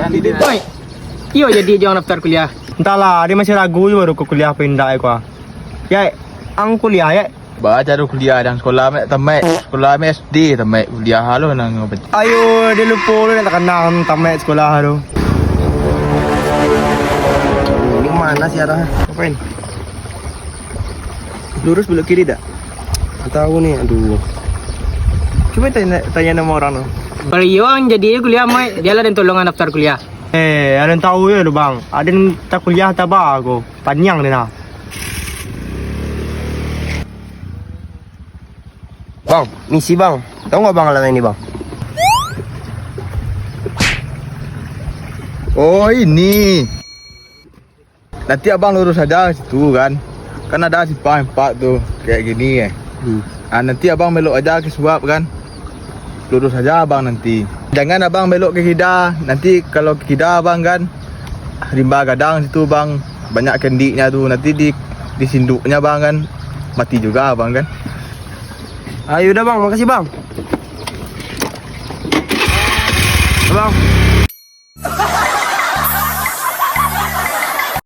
Oi, iyo jadi jangan daftar kuliah. Entahlah, dia masih ragu je baru ke kuliah pindah aku. Ya, ang kuliah ya. Baca tu kuliah dan sekolah mek tamat. Sekolah mek SD tamat kuliah halu nang apa. Ayo, dia lupa dia tak kenal tamat sekolah tu. Ini mana sih arah? Ngapain? Lurus belok kiri tak? Tak tahu nih, aduh. Coba tanya nama orang tu. Kalau iyo ang jadi kuliah mai, dia lah yang tolongan daftar kuliah. Ada yang tahu ya tu bang. Ada yang tak kuliah tak bah aku. Panjang dia nak. Bang, misi bang. Tahu nggak bang alat ini bang? Oh ini. Nanti abang lurus saja situ kan. Kan ada simpang 4 tu kayak gini nanti abang belok aja ke suap kan. Lurus saja abang nanti. Jangan abang belok ke kida. Nanti kalau ke kida abang kan rimba gadang situ bang. Banyak kendiknya tu. Nanti di sinduknya bang kan. Mati juga abang kan. Ayo dah bang, makasih bang. Bang.